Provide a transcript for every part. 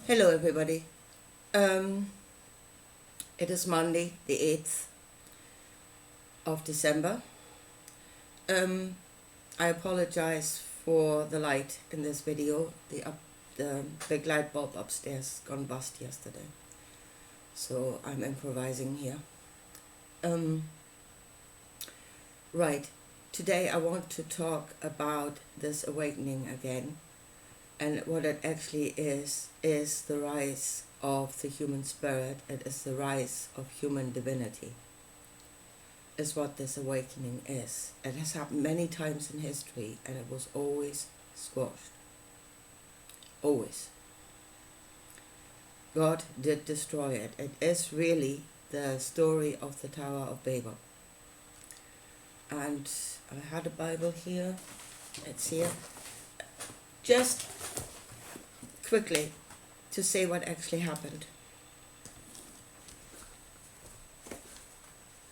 Hello, everybody. Um, it is Monday, the 8th of December. Um, I apologize for the light in this video. The big light bulb upstairs gone bust yesterday, so I'm improvising here. Um, right, today I want to talk about this awakening again, and what it actually is the rise of the human spirit. It is the rise of human divinity, is what this awakening is. It has happened many times in history, and it was always squashed. Always. God did destroy it. It is really the story of the Tower of Babel. And I had a Bible here. It's here. Just quickly to say what actually happened.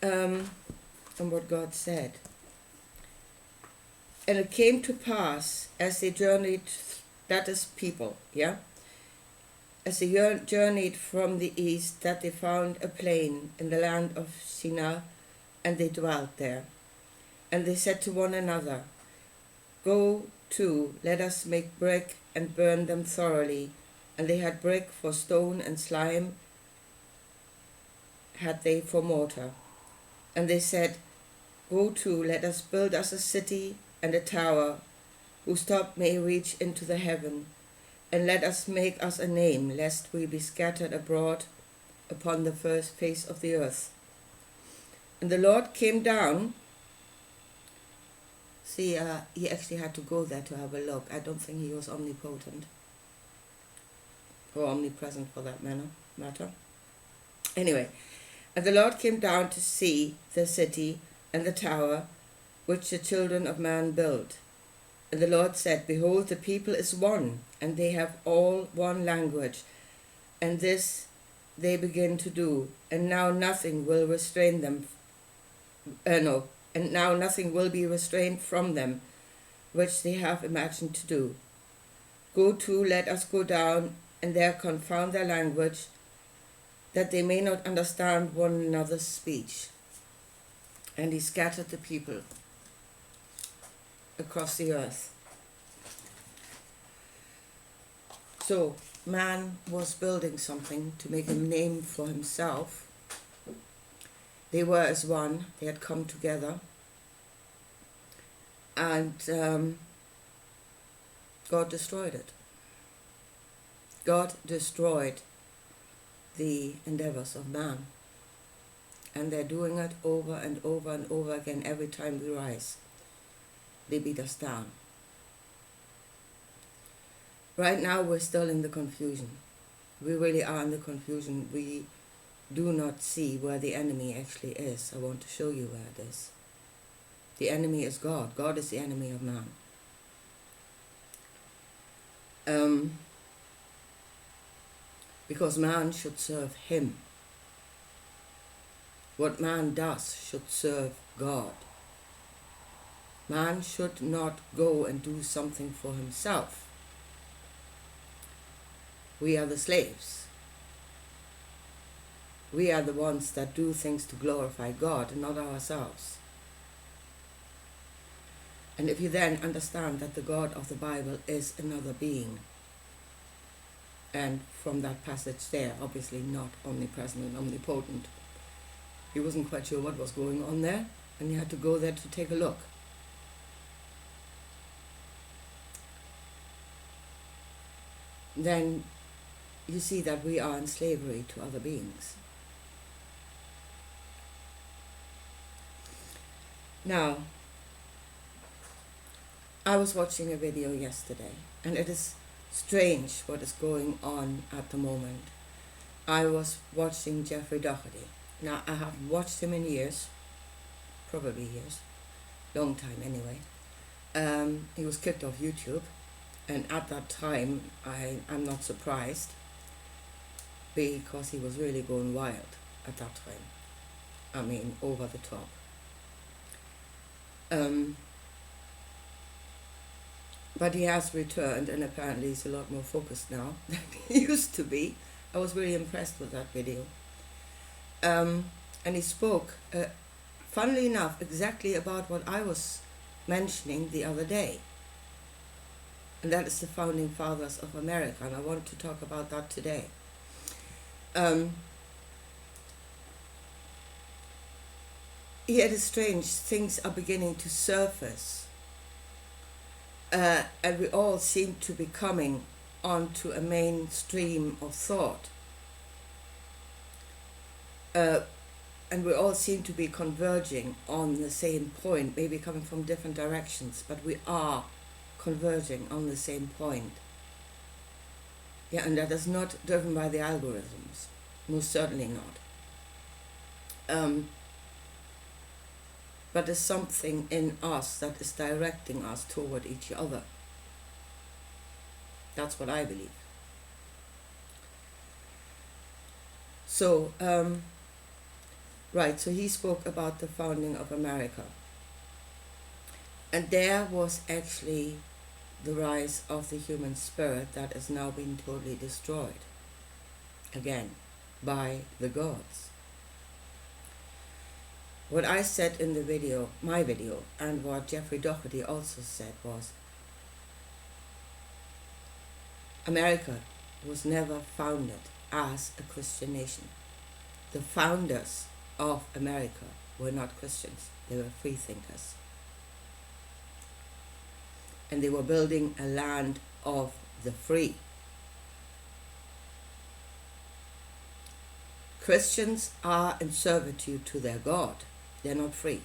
And what God said. And it came to pass as they journeyed, that is people, yeah? As they journeyed from the east, that they found a plain in the land of Shinar, and they dwelt there. And they said to one another, Go to, let us make brick and burn them thoroughly. And they had brick for stone, and slime had they for mortar. And they said, Go to, let us build us a city and a tower, whose top may reach into the heaven, and let us make us a name, lest we be scattered abroad upon the first face of the earth. And the Lord came down. See, he actually had to go there to have a look. I don't think he was omnipotent, or omnipresent for that matter. Anyway, and the Lord came down to see the city and the tower which the children of man built. And the Lord said, Behold, the people is one, and they have all one language, and this they begin to do, and now nothing will restrain them. And now nothing will be restrained from them, which they have imagined to do. Go to, let us go down, and there confound their language, that they may not understand one another's speech. And he scattered the people across the earth. So man was building something to make a name for himself. They were as one. They had come together. And God destroyed it. God destroyed the endeavors of man. And they're doing it over and over and over again every time we rise. They beat us down. Right now we're still in the confusion. We really are in the confusion. We do not see where the enemy actually is. I want to show you where it is. The enemy is God. God is the enemy of man. Because man should serve him. What man does should serve God. Man should not go and do something for himself. We are the slaves. We are the ones that do things to glorify God and not ourselves. And if you then understand that the God of the Bible is another being, and from that passage there, obviously not omnipresent and omnipotent, he wasn't quite sure what was going on there, and he had to go there to take a look. Then you see that we are in slavery to other beings. Now, I was watching a video yesterday, and it is strange what is going on at the moment. I was watching Daugherty. Now, I haven't watched him in years, probably years, long time anyway. He was kicked off YouTube, and at that time, I'm not surprised, because he was really going wild at that time. I mean, over the top. But he has returned, and apparently he's a lot more focused now than he used to be. I was really impressed with that video. And he spoke, funnily enough, exactly about what I was mentioning the other day. And that is the founding fathers of America, and I want to talk about that today. Yet it's strange, things are beginning to surface, and we all seem to be coming onto a mainstream of thought. And we all seem to be converging on the same point, maybe coming from different directions, but we are converging on the same point. Yeah, and that is not driven by the algorithms, most certainly not. But there's something in us that is directing us toward each other. That's what I believe. So, right, so he spoke about the founding of America. And there was actually the rise of the human spirit that is now being totally destroyed, again, by the gods. What I said in the video, my video, and what Jeffrey Daugherty also said was, America was never founded as a Christian nation. The founders of America were not Christians, they were free thinkers. And they were building a land of the free. Christians are in servitude to their God. They're not free.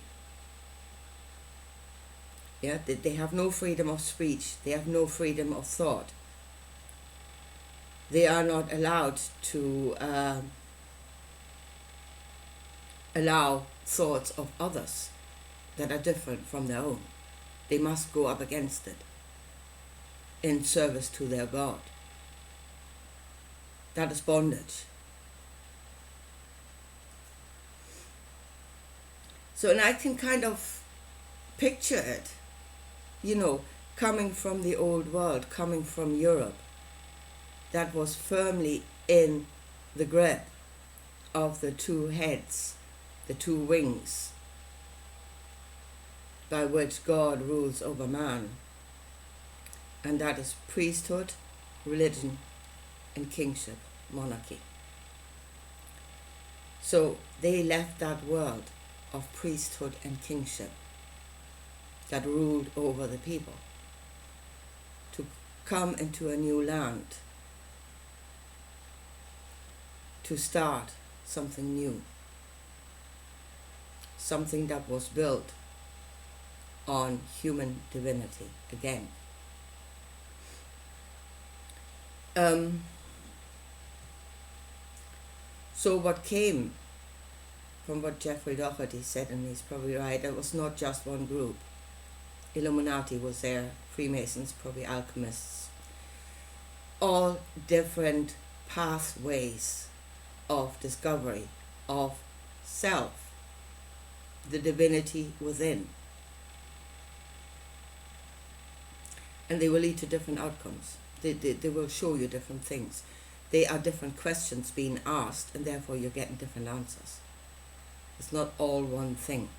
Yeah, they have no freedom of speech. They have no freedom of thought. They are not allowed to allow thoughts of others that are different from their own. They must go up against it in service to their God. That is bondage. So, and I can kind of picture it, coming from the old world, coming from Europe, that was firmly in the grip of the two heads, the two wings, by which God rules over man. And that is priesthood, religion, and kingship, monarchy. So they left that world of priesthood and kingship that ruled over the people to come into a new land, to start something new, something that was built on human divinity again. So what came from what Jeffrey Daugherty said, and he's probably right, it was not just one group. Illuminati was there, Freemasons, probably alchemists, all different pathways of discovery of self, the divinity within. And they will lead to different outcomes. They will show you different things. They are different questions being asked, and therefore you're getting different answers. It's not all one thing.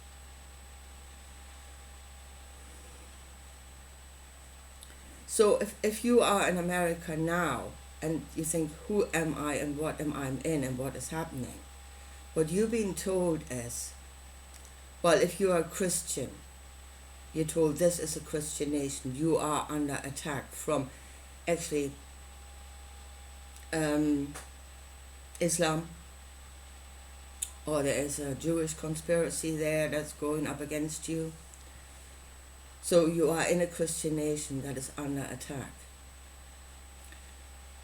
So if you are in America now and you think, who am I and what am I in and what is happening? What you're being told is, well, if you are a Christian, you're told this is a Christian nation, you are under attack from actually Islam, or there is a Jewish conspiracy there that's going up against you. So you are in a Christian nation that is under attack.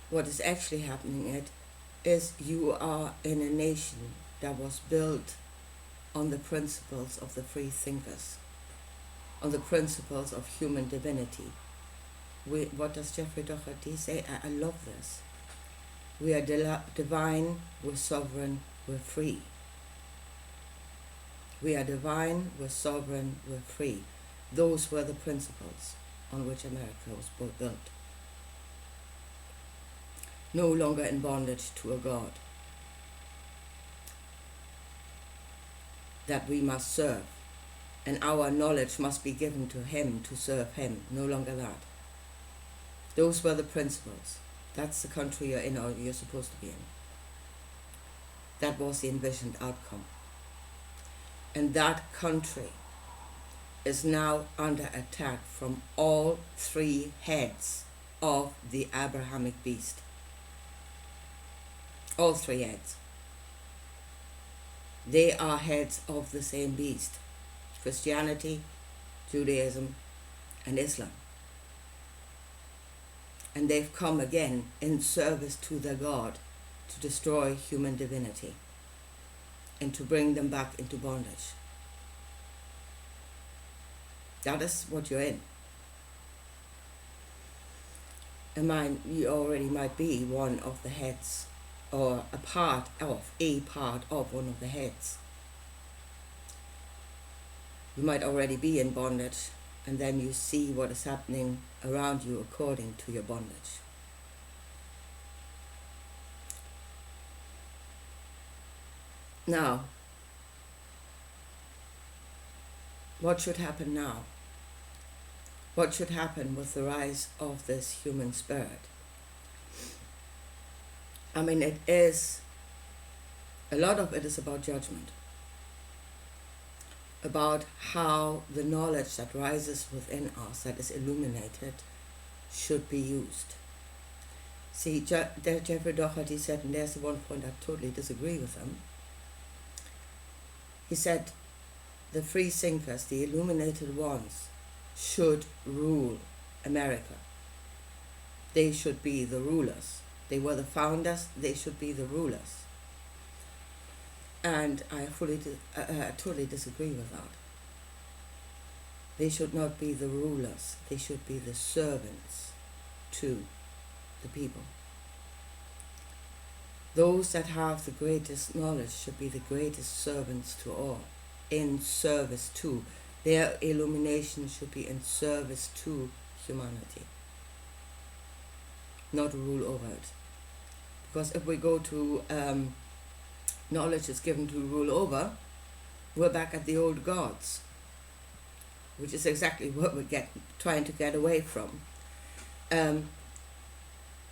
What is actually happening is you are in a nation that was built on the principles of the free thinkers, on the principles of human divinity. What does Jeffrey Daugherty say? I love this. We are divine, we're sovereign, we're free. We are divine, we're sovereign, we're free. Those were the principles on which America was built. No longer in bondage to a God that we must serve, and our knowledge must be given to Him to serve Him. No longer that. Those were the principles. That's the country you're in, or you're supposed to be in. That was the envisioned outcome. And that country is now under attack from all three heads of the Abrahamic beast. All three heads. They are heads of the same beast: Christianity, Judaism, and Islam. And they've come again in service to their God to destroy human divinity and to bring them back into bondage. That is what you're in. And you already might be one of the heads, or a part of one of the heads. You might already be in bondage, and then you see what is happening around you according to your bondage. Now, what should happen now? What should happen with the rise of this human spirit? I mean, a lot of it is about judgment, about how the knowledge that rises within us, that is illuminated, should be used. See, Jeffrey Daugherty said, and there's the one point I totally disagree with him. He said, the free thinkers, the illuminated ones, should rule America. They should be the rulers. They were the founders, they should be the rulers. And I totally disagree with that. They should not be the rulers, they should be the servants to the people. Those that have the greatest knowledge should be the greatest servants to all, in service to. Their illumination should be in service to humanity, not rule over it. Because if we go to knowledge is given to rule over, we're back at the old gods, which is exactly what we're trying to get away from.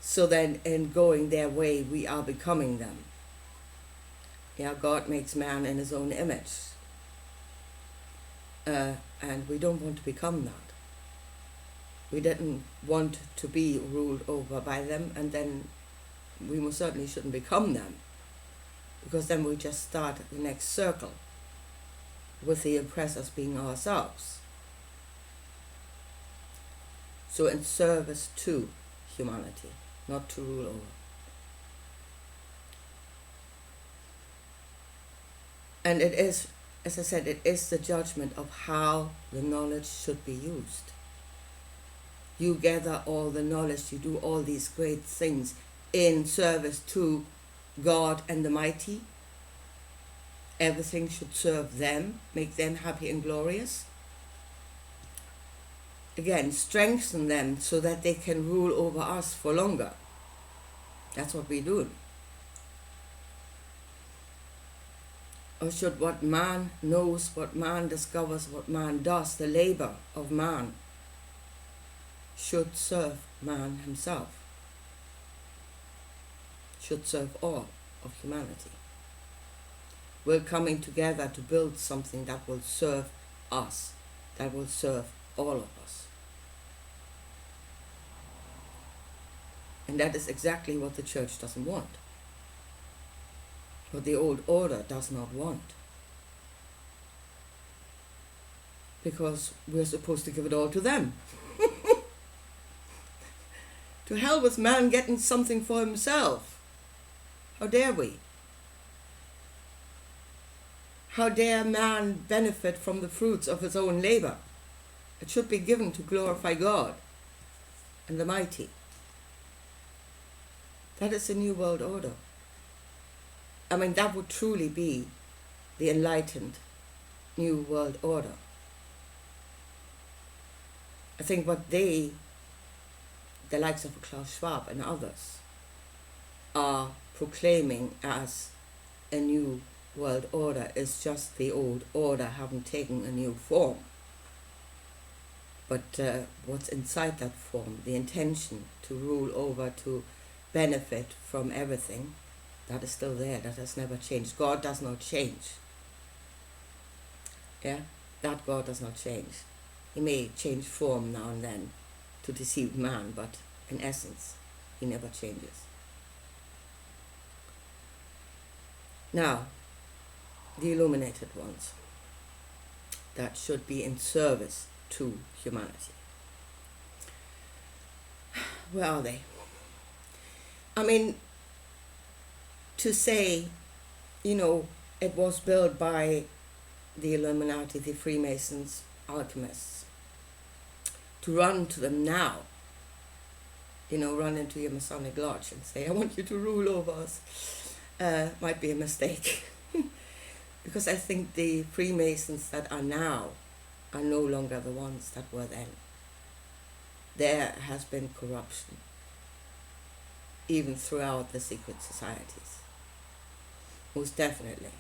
So then in going their way, we are becoming them. Yeah, God makes man in His own image. And we don't want to become that. We didn't want to be ruled over by them, and then we most certainly shouldn't become them, because then we just start the next circle with the oppressors being ourselves. So in service to humanity, not to rule over. And it is, as I said, it is the judgment of how the knowledge should be used. You gather all the knowledge, you do all these great things in service to God and the mighty. Everything should serve them, make them happy and glorious. Again, strengthen them so that they can rule over us for longer. That's what we do. Or should what man knows, what man discovers, what man does, the labor of man, should serve man himself, should serve all of humanity. We're coming together to build something that will serve us, that will serve all of us. And that is exactly what the church doesn't want, what the old order does not want. Because we're supposed to give it all to them. To hell with man getting something for himself. How dare we? How dare man benefit from the fruits of his own labor? It should be given to glorify God and the mighty. That is the New World Order. I mean, that would truly be the enlightened New World Order. I think what they, the likes of Klaus Schwab and others, are proclaiming as a new world order is just the old order having taken a new form. But what's inside that form, the intention to rule over, to benefit from everything, that is still there. That has never changed. God does not change. Yeah, that God does not change. He may change form now and then to deceive man, but in essence, he never changes. Now, the illuminated ones that should be in service to humanity. Where are they? I mean, to say, it was built by the Illuminati, the Freemasons, alchemists, to run to them now, run into your Masonic lodge and say, I want you to rule over us, might be a mistake. Because I think the Freemasons that are now are no longer the ones that were then. There has been corruption, even throughout the secret societies. Most definitely.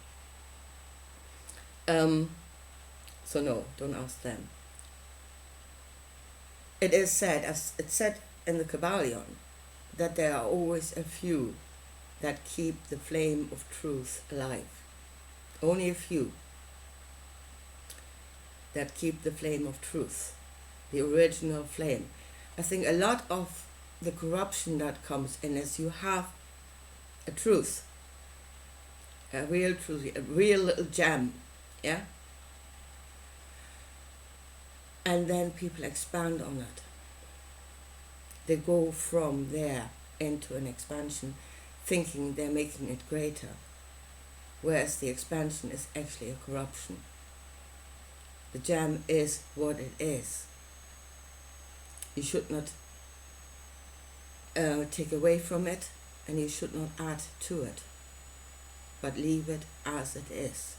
So no, don't ask them. It is said, as it's said in the Kabbalion, that there are always a few that keep the flame of truth alive. Only a few that keep the flame of truth, the original flame. I think a lot of the corruption that comes in is you have a truth, a real truth, a real little gem, yeah? And then people expand on it. They go from there into an expansion, thinking they're making it greater, whereas the expansion is actually a corruption. The gem is what it is. You should not take away from it, and you should not add to it, but leave it as it is.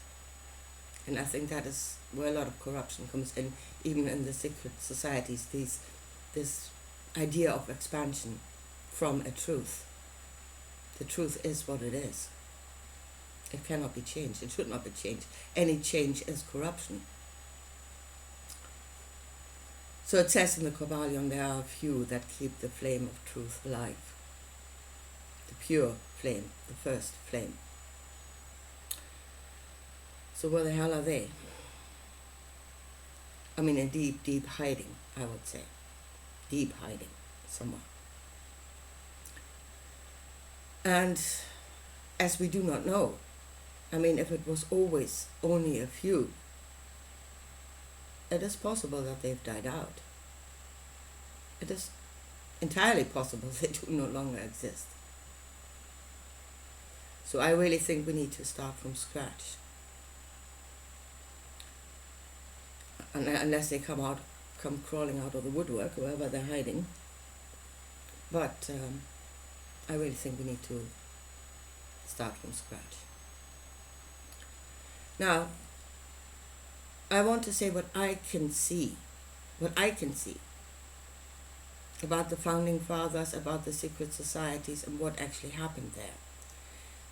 And I think that is where a lot of corruption comes in, even in the secret societies, this idea of expansion from a truth. The truth is what it is. It cannot be changed. It should not be changed. Any change is corruption. So it says in the Kabbalion, there are a few that keep the flame of truth alive. The pure flame, the first flame. So where the hell are they? I mean, in deep, deep hiding, I would say. Deep hiding, somewhere. And as we do not know, I mean, if it was always only a few, it is possible that they've died out. It is entirely possible they do no longer exist. So I really think we need to start from scratch. Unless they come crawling out of the woodwork, wherever they're hiding. But I really think we need to start from scratch. Now, I want to say what I can see about the founding fathers, about the secret societies, and what actually happened there,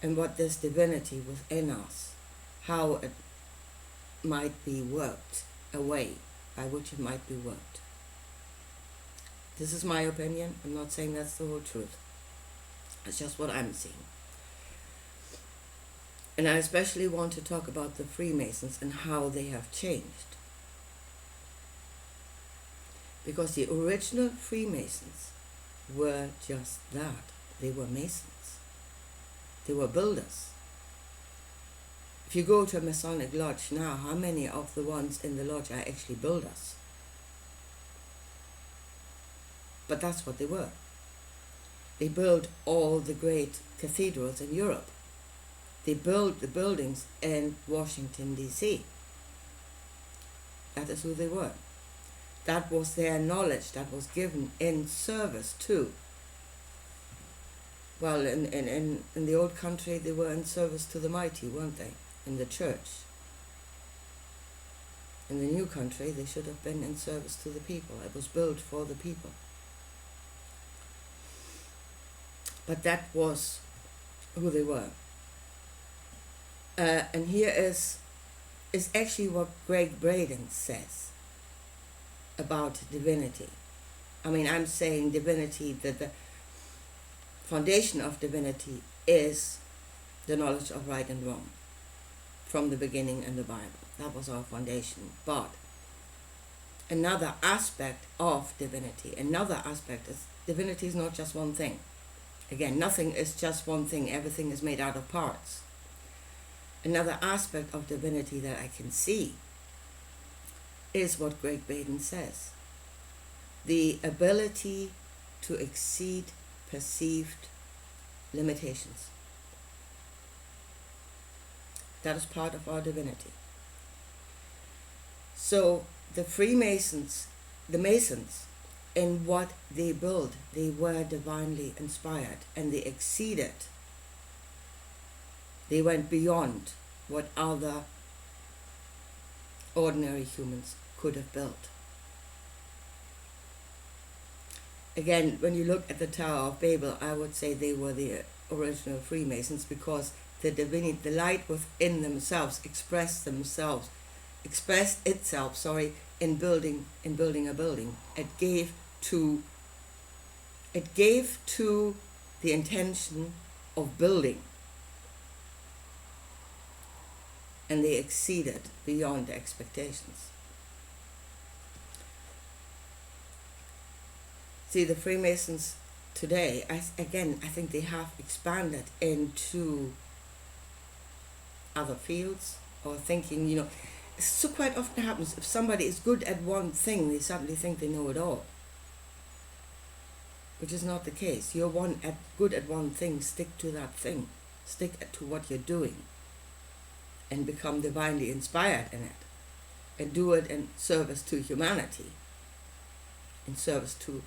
and what this divinity within us, how it might be worked, a way by which it might be worked. This is my opinion. I'm not saying that's the whole truth. It's just what I'm seeing. And I especially want to talk about the Freemasons and how they have changed. Because the original Freemasons were just that. They were Masons. They were builders. If you go to a Masonic lodge now, how many of the ones in the lodge are actually builders? But that's what they were. They built all the great cathedrals in Europe. They built the buildings in Washington, D.C. That is who they were. That was their knowledge that was given in service to. Well, in the old country, they were in service to the mighty, weren't they? In the church. In the new country, they should have been in service to the people. It was built for the people. But that was who they were. And here is actually what Greg Braden says about divinity. I mean, I'm saying divinity, that the foundation of divinity is the knowledge of right and wrong from the beginning in the Bible. That was our foundation. But another aspect of divinity, another aspect is divinity is not just one thing. Again, nothing is just one thing. Everything is made out of parts. Another aspect of divinity that I can see is what Greg Braden says. The ability to exceed perceived limitations. That is part of our divinity. So the Freemasons, the Masons, in what they built, they were divinely inspired, and they exceeded. They went beyond what other ordinary humans could have built. Again, when you look at the Tower of Babel, I would say they were the original Freemasons, because the divinity, the light within themselves, expressed itself, in building a building. It gave to the intention of building, and they exceeded beyond the expectations. See, the Freemasons today, I think they have expanded into other fields, or thinking, so quite often happens, if somebody is good at one thing, they suddenly think they know it all, which is not the case. You're good at one thing, stick to that thing, stick to what you're doing, and become divinely inspired in it, and do it in service to humanity, in service to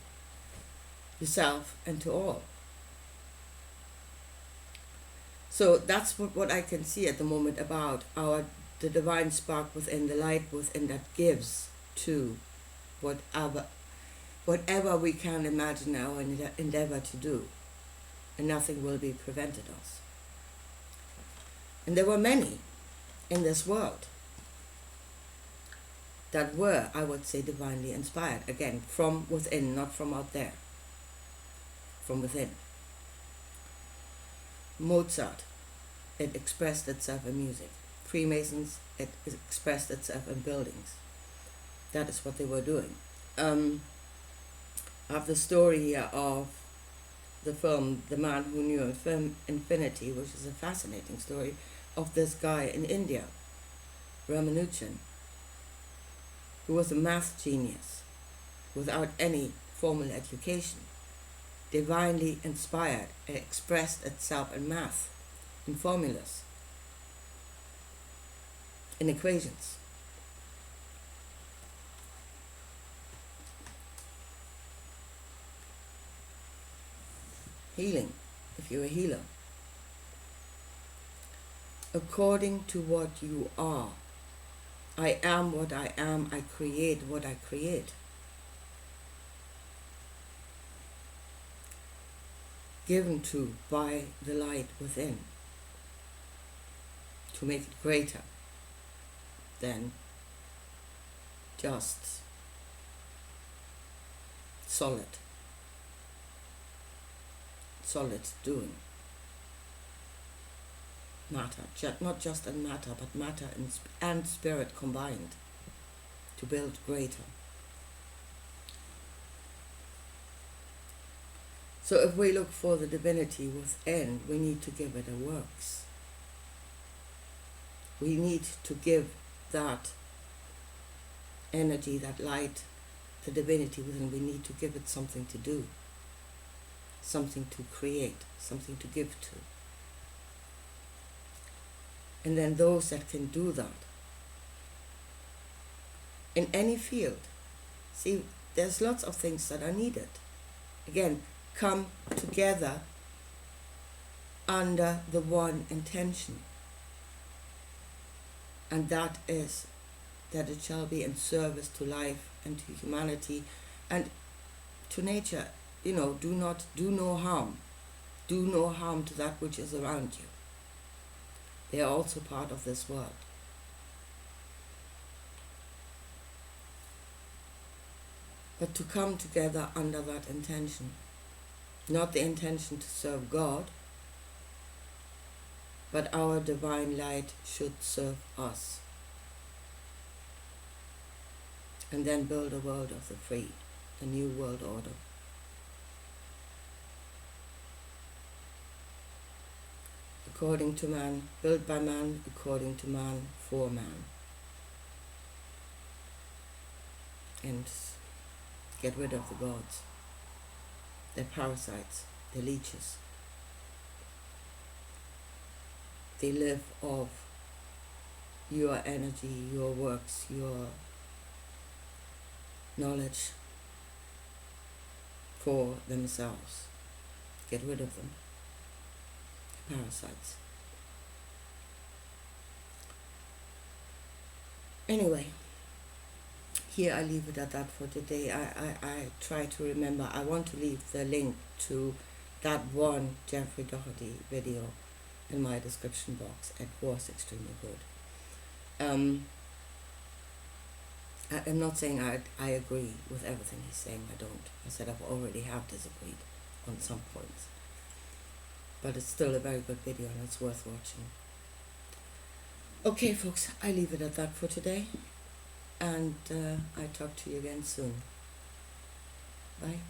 yourself and to all. So that's what I can see at the moment about the divine spark within, the light within, that gives to whatever we can imagine our endeavor to do, and nothing will be prevented us. And there were many in this world that were, I would say, divinely inspired, again, from within, not from out there, from within. Mozart, it expressed itself in music. Freemasons, it expressed itself in buildings. That is what they were doing. I have the story here of the film The Man Who Knew Infinity, which is a fascinating story of this guy in India, Ramanujan, who was a math genius without any formal education, divinely inspired. It expressed itself in math, in formulas, in equations. Healing, if you're a healer. According to what you are. I am what I am, I create what I create. Given to by the light within, to make it greater than just solid doing. Matter, not just in matter, but matter and spirit combined to build greater. So if we look for the divinity within, we need to give it a works. We need to give that energy, that light, the divinity within, we need to give it something to do, something to create, something to give to. And then those that can do that in any field. See, there's lots of things that are needed. Again, come together under the one intention. And that is that it shall be in service to life and to humanity and to nature. Do no harm. Do no harm to that which is around you. They are also part of this world. But to come together under that intention, not the intention to serve God, but our divine light should serve us. And then build a world of the free, a new world order. According to man, built by man, according to man, for man. And get rid of the gods. They're parasites, they're leeches. They live off your energy, your works, your knowledge for themselves. Get rid of them. Parasites. Anyway, here I leave it at that for today. I try to remember. I want to leave the link to that one Jeffrey Daugherty video in my description box. It was extremely good. I'm not saying I agree with everything he's saying. I don't. I said I've already have disagreed on some points. But it's still a very good video and it's worth watching. Okay, folks, I leave it at that for today. And I talk to you again soon. Bye.